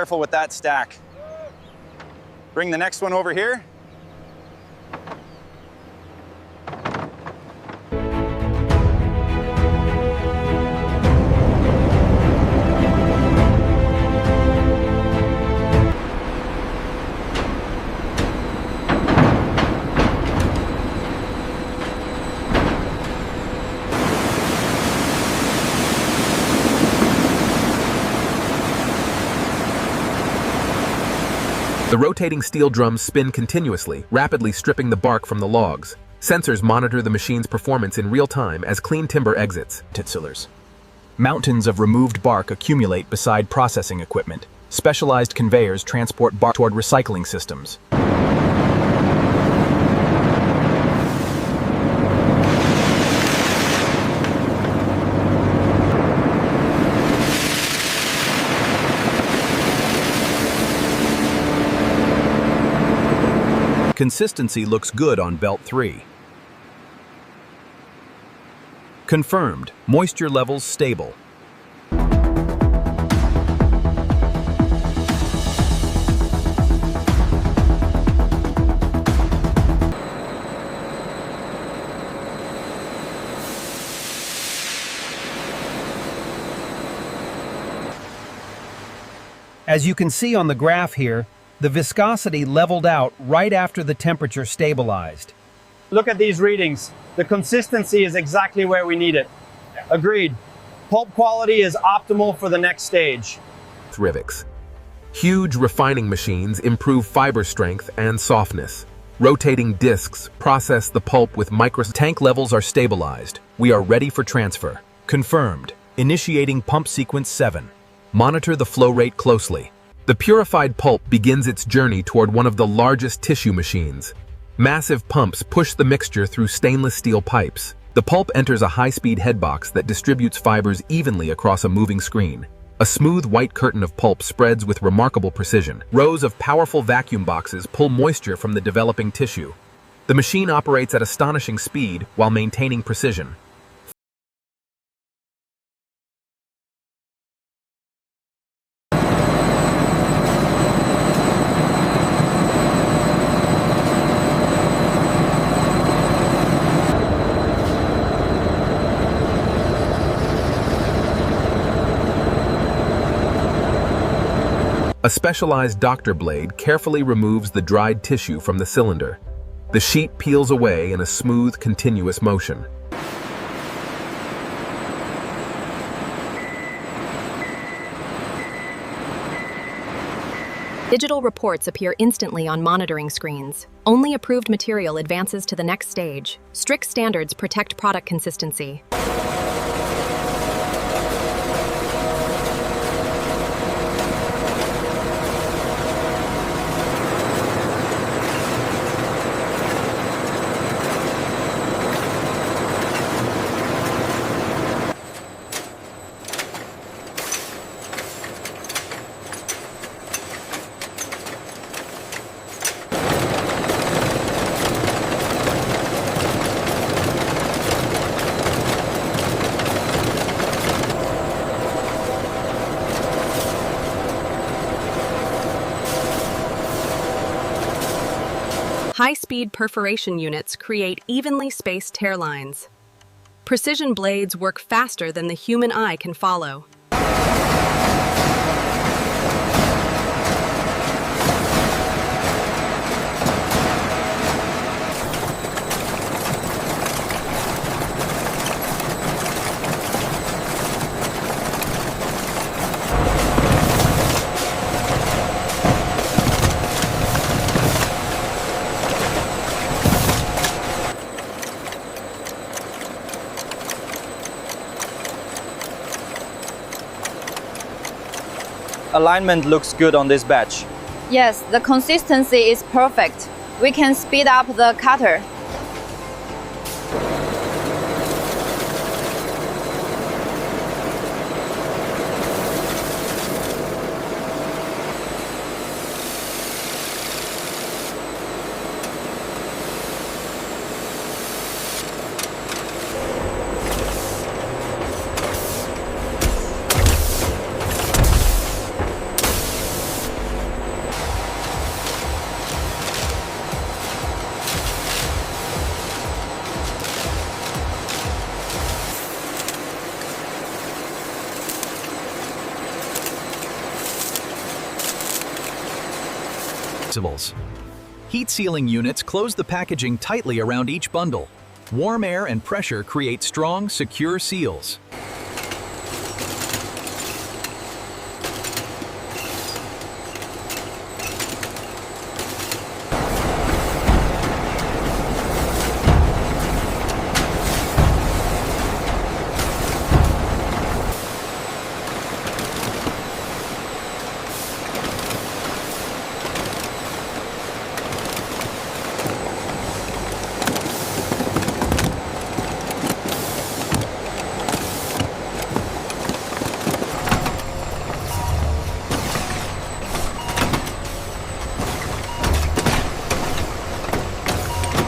careful with that stack. Bring the next one over here. The rotating steel drums spin continuously, rapidly stripping the bark from the logs. Sensors monitor the machine's performance in real time as clean timber exits. Titsulars. Mountains of removed bark accumulate beside processing equipment. Specialized conveyors transport bark toward recycling systems. Consistency looks good on belt 3. Confirmed. Moisture levels stable. As you can see on the graph here, the viscosity leveled out right after the temperature stabilized. Look at these readings. The consistency is exactly where we need it. Agreed. Pulp quality is optimal for the next stage. Thrivix. Huge refining machines improve fiber strength and softness. Rotating discs process the pulp with micro. Tank levels are stabilized. We are ready for transfer. Confirmed. Initiating pump sequence 7. Monitor the flow rate closely. The purified pulp begins its journey toward one of the largest tissue machines. Massive pumps push the mixture through stainless steel pipes. The pulp enters a high-speed headbox that distributes fibers evenly across a moving screen. A smooth white curtain of pulp spreads with remarkable precision. Rows of powerful vacuum boxes pull moisture from the developing tissue. The machine operates at astonishing speed while maintaining precision. A specialized doctor blade carefully removes the dried tissue from the cylinder. The sheet peels away in a smooth, continuous motion. Digital reports appear instantly on monitoring screens. Only approved material advances to the next stage. Strict standards protect product consistency. High-speed perforation units create evenly spaced tear lines. Precision blades work faster than the human eye can follow. Alignment looks good on this batch. Yes, the consistency is perfect. We can speed up the cutter. festivals. Heat sealing units close the packaging tightly around each bundle. Warm air and pressure create strong, secure seals.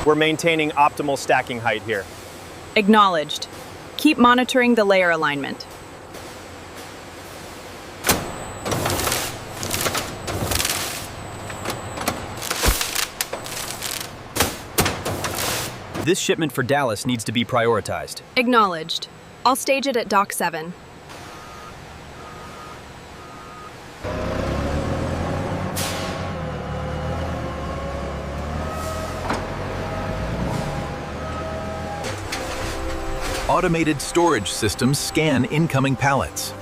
We're maintaining optimal stacking height here. Acknowledged. Keep monitoring the layer alignment. This shipment for Dallas needs to be prioritized. Acknowledged. I'll stage it at Dock 7. Automated storage systems scan incoming pallets.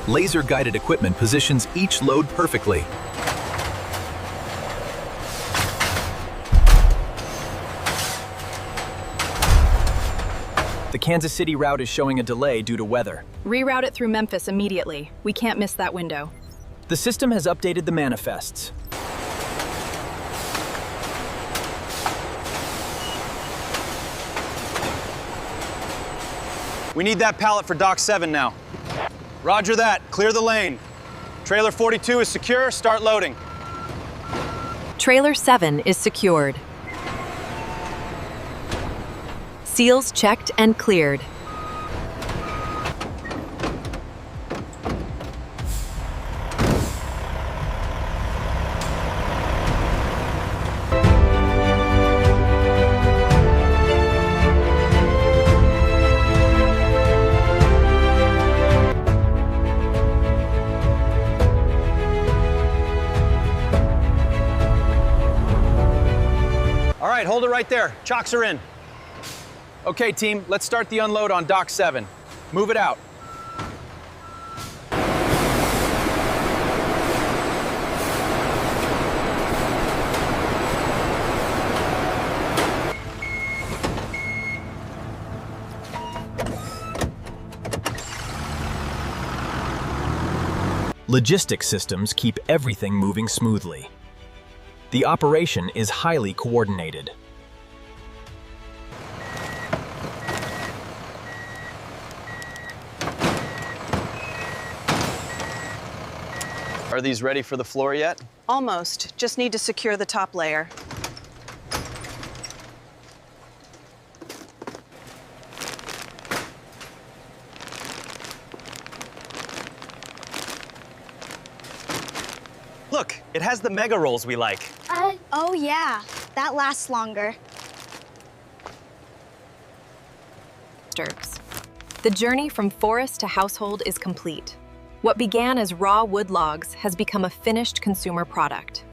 Laser-guided equipment positions each load perfectly. The Kansas City route is showing a delay due to weather. Reroute it through Memphis immediately. We can't miss that window. The system has updated the manifests. We need that pallet for Dock 7 now. Roger that. Clear the lane. Trailer 42 is secure. Start loading. Trailer 7 is secured. Seals checked and cleared. All right, hold it right there. Chocks are in. Okay, team, let's start the unload on Dock 7. Move it out. Logistics systems keep everything moving smoothly. The operation is highly coordinated. Are these ready for the floor yet? Almost. Just need to secure the top layer. Look, it has the mega rolls we like. Oh yeah, that lasts longer. The journey from forest to household is complete. What began as raw wood logs has become a finished consumer product.